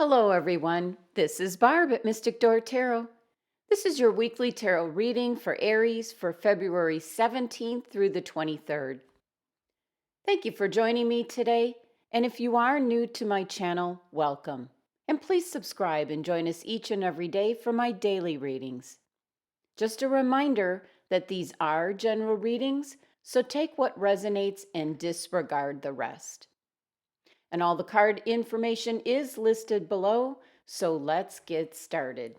Hello, everyone. This is Barb at Mystic Door Tarot. This is your weekly tarot reading for Aries for February 17th through the 23rd. Thank you for joining me today. And if you are new to my channel, welcome. And please subscribe and join us each and every day for my daily readings. Just a reminder that these are general readings, so take what resonates and disregard the rest. And all the card information is listed below, so let's get started.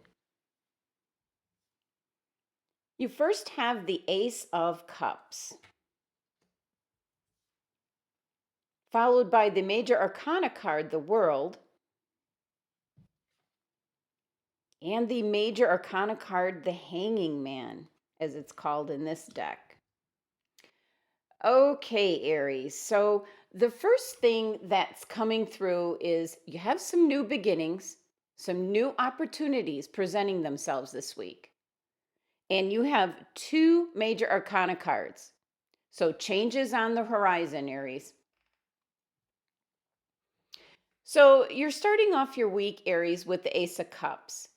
You first have the Ace of Cups, followed by the Major Arcana card, the World, and the Major Arcana card, the Hanging Man, as it's called in this deck. Okay, Aries, so the first thing that's coming through is you have some new beginnings, some new opportunities presenting themselves this week. And you have two Major Arcana cards. So changes on the horizon, Aries. So you're starting off your week, Aries, with the Ace of Cups.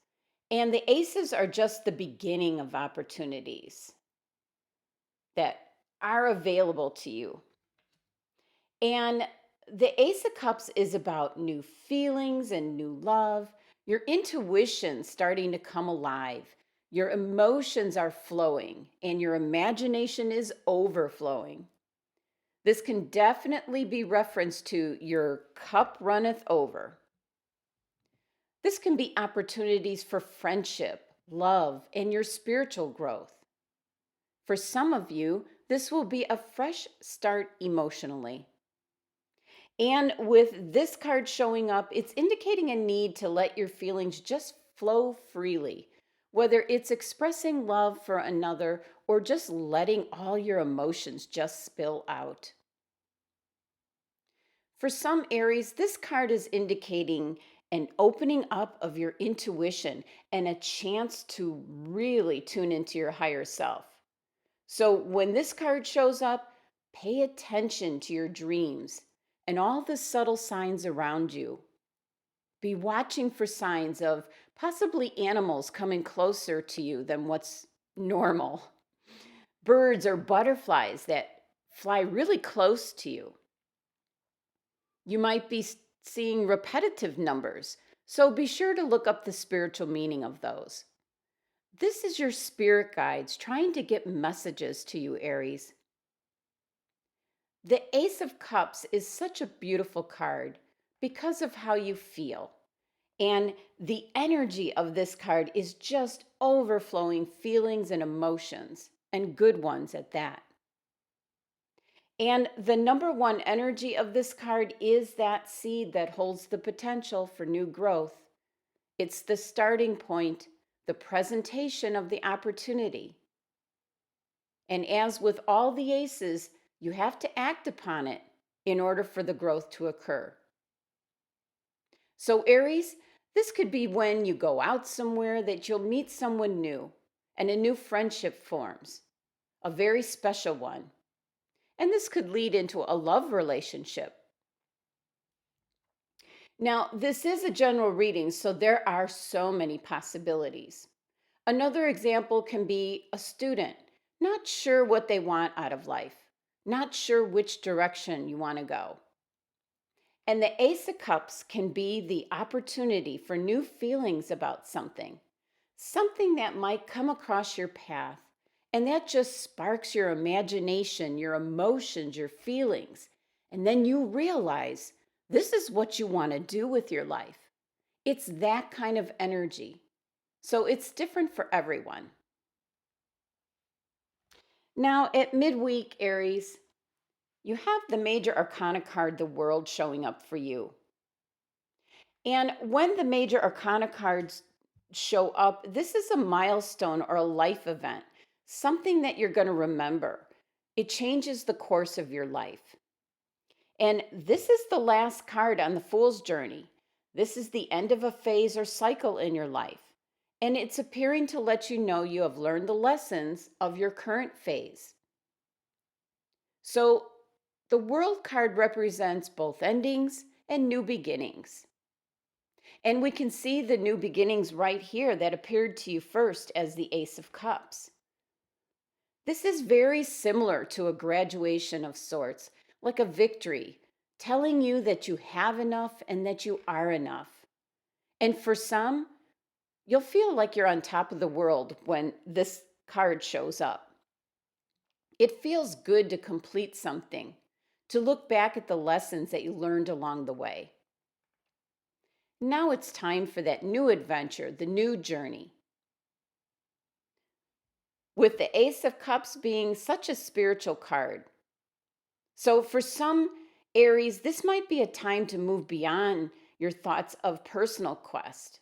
And the aces are just the beginning of opportunities that are available to you. And the Ace of Cups is about new feelings and new love, your intuition starting to come alive. Your emotions are flowing and your imagination is overflowing. This can definitely be referenced to your cup runneth over. This can be opportunities for friendship, love, and your spiritual growth. For some of you, this will be a fresh start emotionally. And with this card showing up, it's indicating a need to let your feelings just flow freely, whether it's expressing love for another or just letting all your emotions just spill out. For some Aries, this card is indicating an opening up of your intuition and a chance to really tune into your higher self. So when this card shows up, pay attention to your dreams and all the subtle signs around you. Be watching for signs of possibly animals coming closer to you than what's normal. Birds or butterflies that fly really close to you. You might be seeing repetitive numbers, so be sure to look up the spiritual meaning of those. This is your spirit guides trying to get messages to you, Aries. The Ace of Cups is such a beautiful card because of how you feel. And the energy of this card is just overflowing feelings and emotions, and good ones at that. And the number one energy of this card is that seed that holds the potential for new growth. It's the starting point, the presentation of the opportunity. And as with all the aces, you have to act upon it in order for the growth to occur. So, Aries, this could be when you go out somewhere that you'll meet someone new and a new friendship forms, a very special one. And this could lead into a love relationship. Now, this is a general reading, so there are so many possibilities. Another example can be a student, not sure what they want out of life, not sure which direction you want to go. And the Ace of Cups can be the opportunity for new feelings about something, something that might come across your path, and that just sparks your imagination, your emotions, your feelings. And then you realize this is what you want to do with your life. It's that kind of energy. So it's different for everyone. Now, at midweek, Aries, you have the Major Arcana card, the World, showing up for you. And when the Major Arcana cards show up, this is a milestone or a life event, something that you're going to remember. It changes the course of your life. And this is the last card on the Fool's Journey. This is the end of a phase or cycle in your life. And it's appearing to let you know you have learned the lessons of your current phase. So the World card represents both endings and new beginnings. And we can see the new beginnings right here that appeared to you first as the Ace of Cups. This is very similar to a graduation of sorts, like a victory, telling you that you have enough and that you are enough. And for some, you'll feel like you're on top of the world when this card shows up. It feels good to complete something, to look back at the lessons that you learned along the way. Now it's time for that new adventure, the new journey. With the Ace of Cups being such a spiritual card. So for some Aries, this might be a time to move beyond your thoughts of personal quest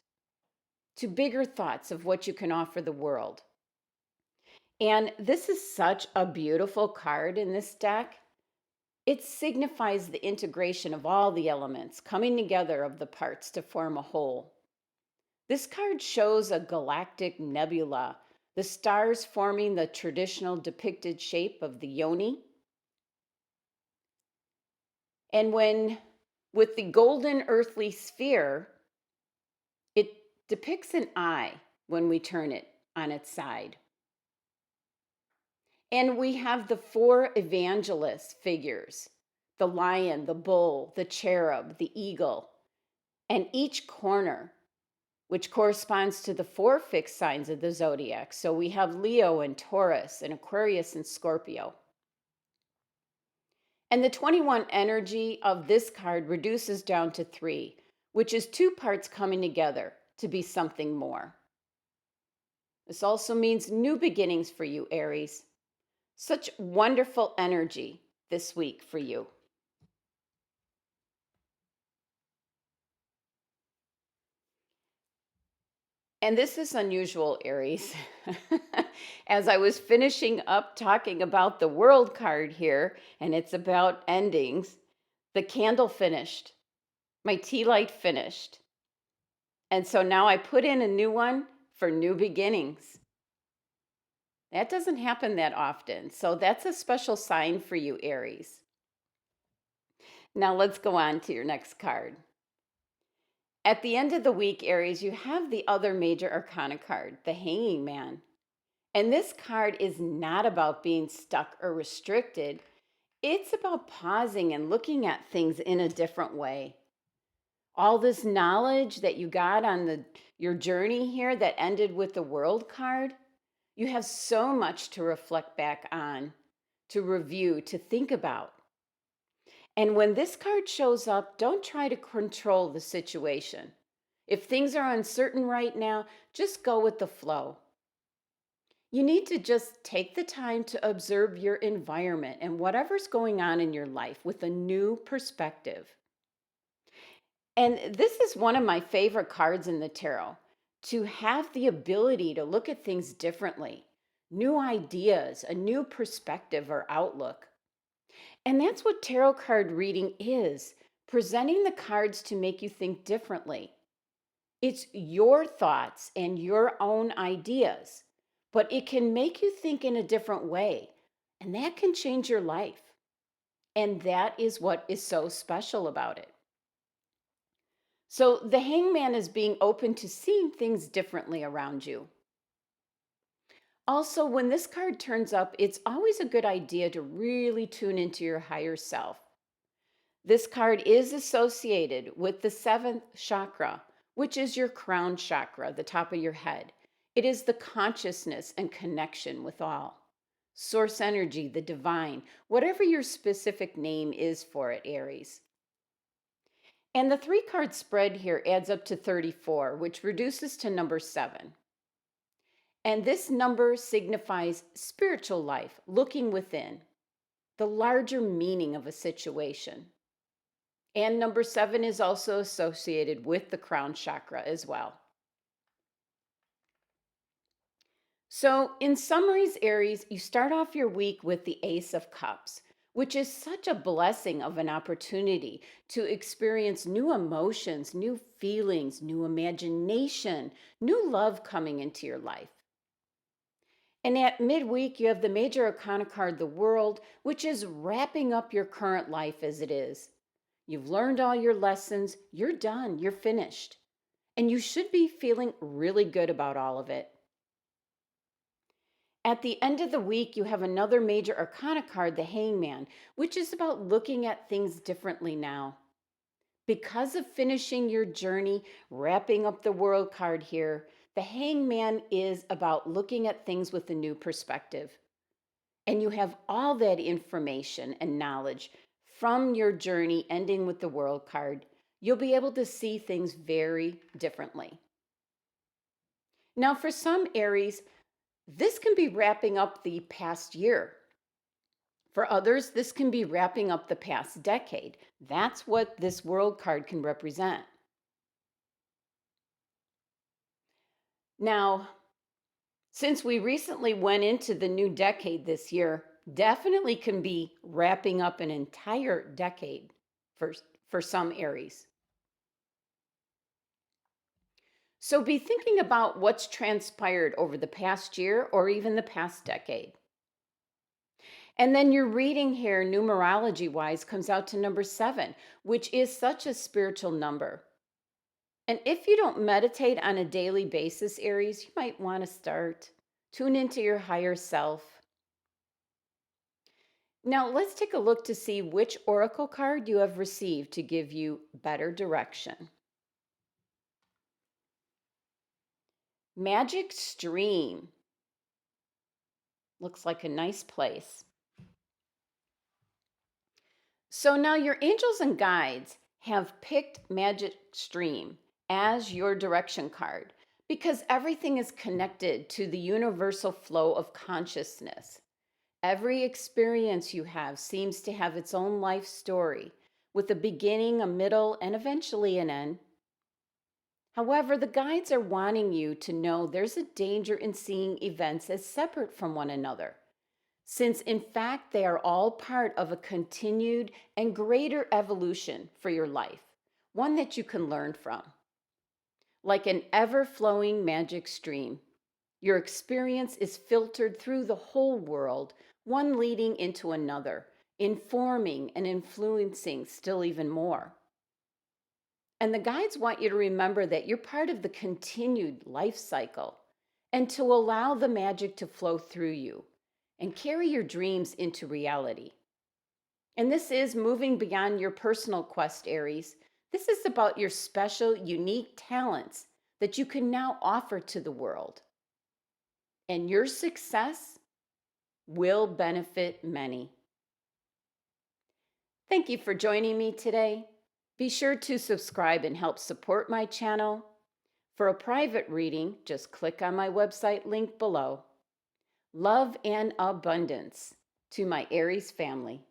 to bigger thoughts of what you can offer the world. And this is such a beautiful card in this deck. It signifies the integration of all the elements coming together of the parts to form a whole. This card shows a galactic nebula, the stars forming the traditional depicted shape of the yoni. And with the golden earthly sphere, it depicts an eye when we turn it on its side. And we have the four evangelist figures: the lion, the bull, the cherub, the eagle, and each corner, which corresponds to the four fixed signs of the zodiac. So we have Leo and Taurus and Aquarius and Scorpio. And the 21 energy of this card reduces down to 3, which is 2 parts coming together to be something more. This also means new beginnings for you, Aries. Such wonderful energy this week for you. And this is unusual, Aries. As I was finishing up talking about the World card here, and it's about endings, the candle finished. My tea light finished. And so now I put in a new one for new beginnings. That doesn't happen that often. So that's a special sign for you, Aries. Now let's go on to your next card. At the end of the week, Aries, you have the other major arcana card, the Hanging Man. And this card is not about being stuck or restricted. It's about pausing and looking at things in a different way. All this knowledge that you got on your journey here that ended with the World card, you have so much to reflect back on, to review, to think about. And when this card shows up, don't try to control the situation. If things are uncertain right now, just go with the flow. You need to just take the time to observe your environment and whatever's going on in your life with a new perspective. And this is one of my favorite cards in the tarot, to have the ability to look at things differently, new ideas, a new perspective or outlook. And that's what tarot card reading is, presenting the cards to make you think differently. It's your thoughts and your own ideas, but it can make you think in a different way, and that can change your life. And that is what is so special about it. So the Hangman is being open to seeing things differently around you. Also, when this card turns up, it's always a good idea to really tune into your higher self. This card is associated with the 7th chakra, which is your crown chakra, the top of your head. It is the consciousness and connection with all. Source energy, the divine, whatever your specific name is for it, Aries. And the 3-card spread here adds up to 34, which reduces to number 7. And this number signifies spiritual life, looking within, the larger meaning of a situation. And number 7 is also associated with the crown chakra as well. So, in summaries, Aries, you start off your week with the Ace of Cups, which is such a blessing of an opportunity to experience new emotions, new feelings, new imagination, new love coming into your life. And at midweek, you have the major arcana card, the World, which is wrapping up your current life as it is. You've learned all your lessons, you're done, you're finished. and you should be feeling really good about all of it. At the end of the week, you have another major arcana card, the Hangman, which is about looking at things differently now. Because of finishing your journey, wrapping up the world card here, the Hangman is about looking at things with a new perspective. And you have all that information and knowledge from your journey ending with the world card. You'll be able to see things very differently. Now, for some Aries, this can be wrapping up the past year. For others, this can be wrapping up the past decade. That's what this world card can represent. Now, since we recently went into the new decade this year, definitely can be wrapping up an entire decade for, for some Aries. So be thinking about what's transpired over the past year or even the past decade. And then your reading here, numerology wise, comes out to number 7, which is such a spiritual number. And if you don't meditate on a daily basis, Aries, you might want to start. Tune into your higher self. Now, let's take a look to see which oracle card you have received to give you better direction. Magic Stream. Looks like a nice place. So now your angels and guides have picked Magic Stream as your direction card because everything is connected to the universal flow of consciousness. Every experience you have seems to have its own life story with a beginning, a middle, and eventually an end. However, the guides are wanting you to know there's a danger in seeing events as separate from one another, since in fact they are all part of a continued and greater evolution for your life, one that you can learn from. Like an ever flowing magic stream, your experience is filtered through the whole world, one leading into another, informing and influencing still even more. And the guides want you to remember that you're part of the continued life cycle and to allow the magic to flow through you and carry your dreams into reality. And this is moving beyond your personal quest, Aries. This is about your special, unique talents that you can now offer to the world. And your success will benefit many. Thank you for joining me today. Be sure to subscribe and help support my channel. For a private reading, just click on my website link below. Love and abundance to my Aries family.